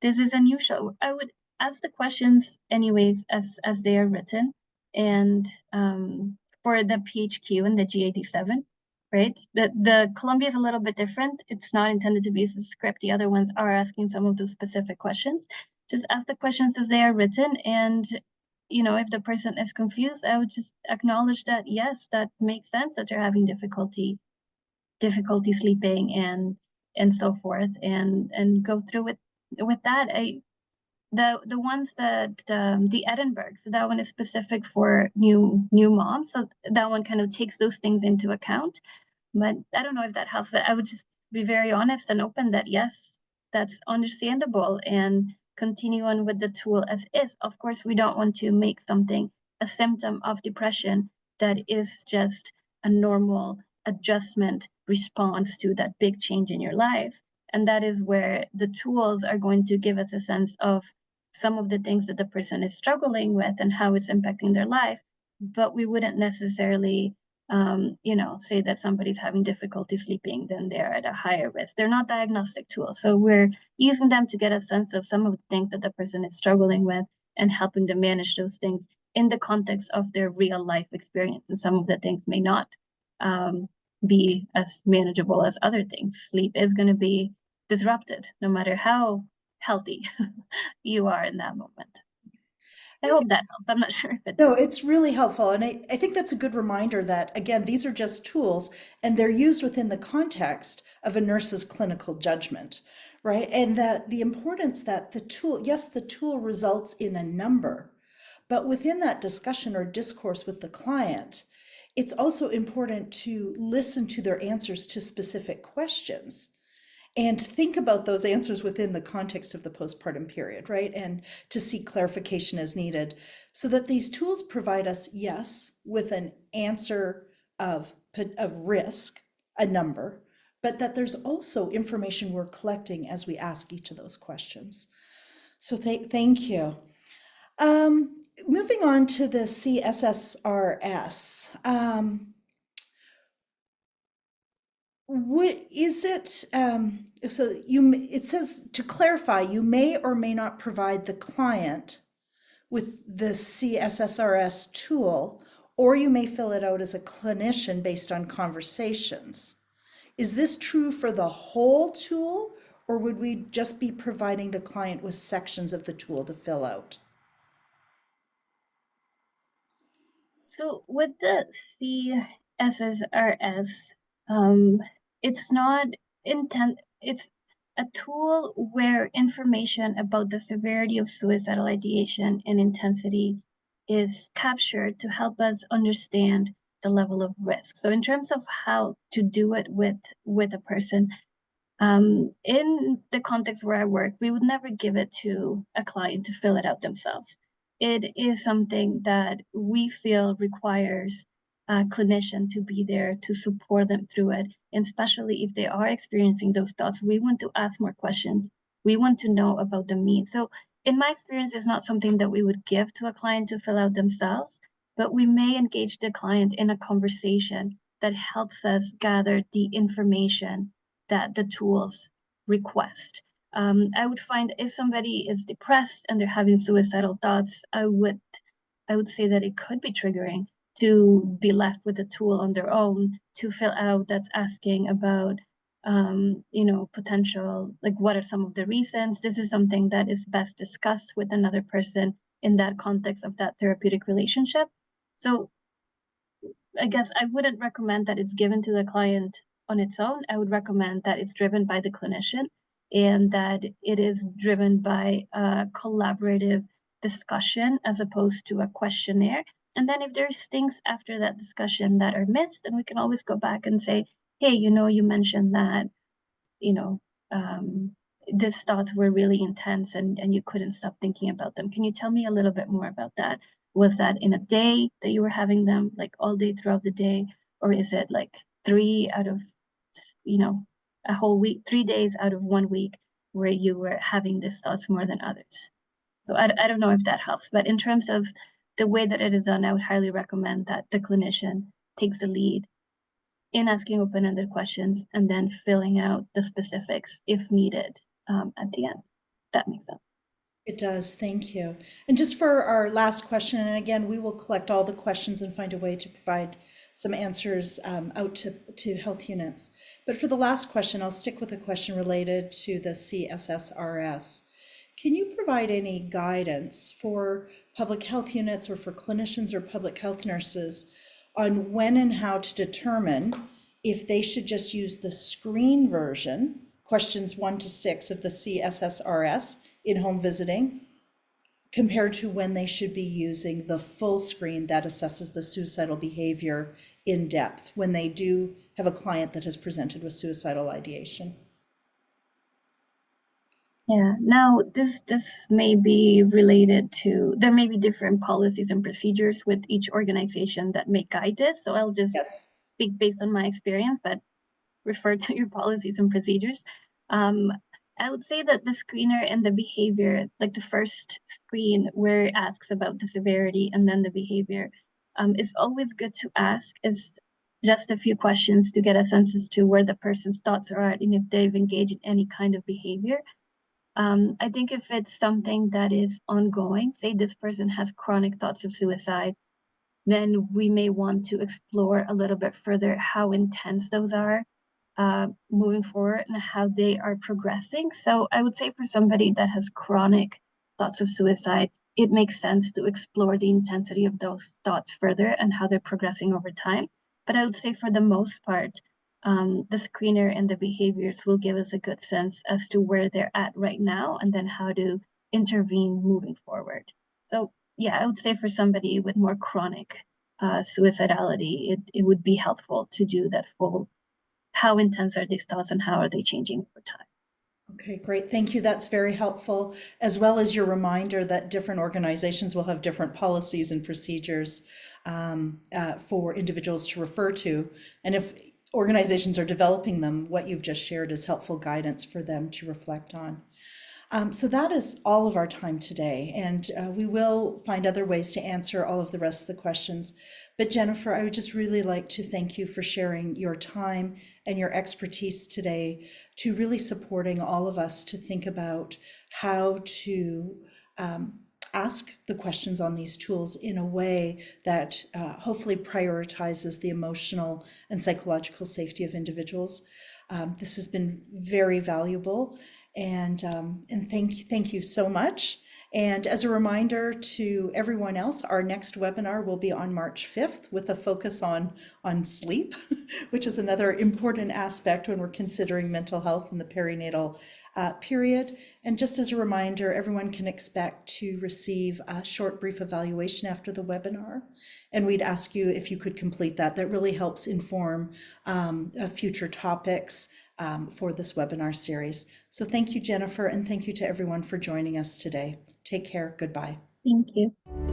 unusual. I would ask the questions anyways as they are written, and for the PHQ and the GAD-7, right? The Columbia is a little bit different. It's not intended to be a script. The other ones are asking some of those specific questions. Just ask the questions as they are written, and if the person is confused, I would just acknowledge that yes, that makes sense that you're having difficulty sleeping and so forth, and go through with that. The ones that the Edinburgh, so that one is specific for new moms, so that one kind of takes those things into account. But I don't know if that helps, but I would just be very honest and open that yes, that's understandable, and continue on with the tool as is. Of course, we don't want to make something a symptom of depression that is just a normal adjustment response to that big change in your life. And that is where the tools are going to give us a sense of some of the things that the person is struggling with and how it's impacting their life. But we wouldn't necessarily say that somebody's having difficulty sleeping, then they're at a higher risk. They're not diagnostic tools. So we're using them to get a sense of some of the things that the person is struggling with and helping them manage those things in the context of their real life experience. And some of the things may not be as manageable as other things. Sleep is going to be disrupted no matter how healthy you are in that moment. I hope that helps. I'm not sure if it does. No, it's really helpful. And I think that's a good reminder that, again, these are just tools and they're used within the context of a nurse's clinical judgment, right? And that the importance that the tool, yes, the tool results in a number, but within that discussion or discourse with the client, it's also important to listen to their answers to specific questions and think about those answers within the context of the postpartum period, right? And to seek clarification as needed, so that these tools provide us, yes, with an answer of risk, a number, but that there's also information we're collecting as we ask each of those questions. So thank you. moving on to the C-SSRS, what is it? So it says to clarify, you may or may not provide the client with the C-SSRS tool, or you may fill it out as a clinician based on conversations. Is this true for the whole tool, or would we just be providing the client with sections of the tool to fill out? So with the C-SSRS, it's not it's a tool where information about the severity of suicidal ideation and intensity is captured to help us understand the level of risk. So in terms of how to do it with a person, in the context where I work, we would never give it to a client to fill it out themselves. It is something that we feel requires a clinician to be there to support them through it. And especially if they are experiencing those thoughts, we want to ask more questions. We want to know about the means. So in my experience, it's not something that we would give to a client to fill out themselves, but we may engage the client in a conversation that helps us gather the information that the tools request. I would find if somebody is depressed and they're having suicidal thoughts, I would say that it could be triggering to be left with a tool on their own to fill out that's asking about potential, like what are some of the reasons. This is something that is best discussed with another person in that context of that therapeutic relationship. So I guess I wouldn't recommend that it's given to the client on its own. I would recommend that it's driven by the clinician and that it is driven by a collaborative discussion as opposed to a questionnaire. And then if there's things after that discussion that are missed, then we can always go back and say, hey, you mentioned that, these thoughts were really intense and you couldn't stop thinking about them. Can you tell me a little bit more about that? Was that in a day that you were having them, like all day throughout the day? Or is it like 3 out of, a whole week, 3 days out of 1 week where you were having these thoughts more than others? So I don't know if that helps, but in terms of the way that it is done, I would highly recommend that the clinician takes the lead in asking open-ended questions and then filling out the specifics if needed at the end. That makes sense. It does, thank you. And just for our last question, and again, we will collect all the questions and find a way to provide some answers out to health units. But for the last question, I'll stick with a question related to the C-SSRS. Can you provide any guidance for public health units or for clinicians or public health nurses on when and how to determine if they should just use the screen version, questions 1 to 6 of the C-SSRS in home visiting, compared to when they should be using the full screen that assesses the suicidal behavior in depth when they do have a client that has presented with suicidal ideation? Yeah, now this may be related to, there may be different policies and procedures with each organization that may guide this. So I'll just Yes. speak based on my experience, but refer to your policies and procedures. I would say that the screener and the behavior, like the first screen where it asks about the severity and then the behavior, is always good to ask. Is just a few questions to get a sense as to where the person's thoughts are at and if they've engaged in any kind of behavior. I think if it's something that is ongoing, say this person has chronic thoughts of suicide, then we may want to explore a little bit further how intense those are moving forward and how they are progressing. So I would say for somebody that has chronic thoughts of suicide, it makes sense to explore the intensity of those thoughts further and how they're progressing over time. But I would say for the most part, the screener and the behaviors will give us a good sense as to where they're at right now and then how to intervene moving forward. So yeah, I would say for somebody with more chronic suicidality, it would be helpful to do that full, how intense are these thoughts and how are they changing over time? Okay, great. Thank you. That's very helpful, as well as your reminder that different organizations will have different policies and procedures for individuals to refer to. And if organizations are developing them, what you've just shared is helpful guidance for them to reflect on. So that is all of our time today, and we will find other ways to answer all of the rest of the questions. But Jennifer, I would just really like to thank you for sharing your time and your expertise today to really supporting all of us to think about how to ask the questions on these tools in a way that hopefully prioritizes the emotional and psychological safety of individuals. This has been very valuable, and thank you so much. And as a reminder to everyone else, our next webinar will be on March 5th with a focus on sleep, which is another important aspect when we're considering mental health in the perinatal period. And just as a reminder, everyone can expect to receive a short brief evaluation after the webinar. And we'd ask you if you could complete that. That really helps inform future topics for this webinar series. So thank you, Jennifer, and thank you to everyone for joining us today. Take care. Goodbye. Thank you.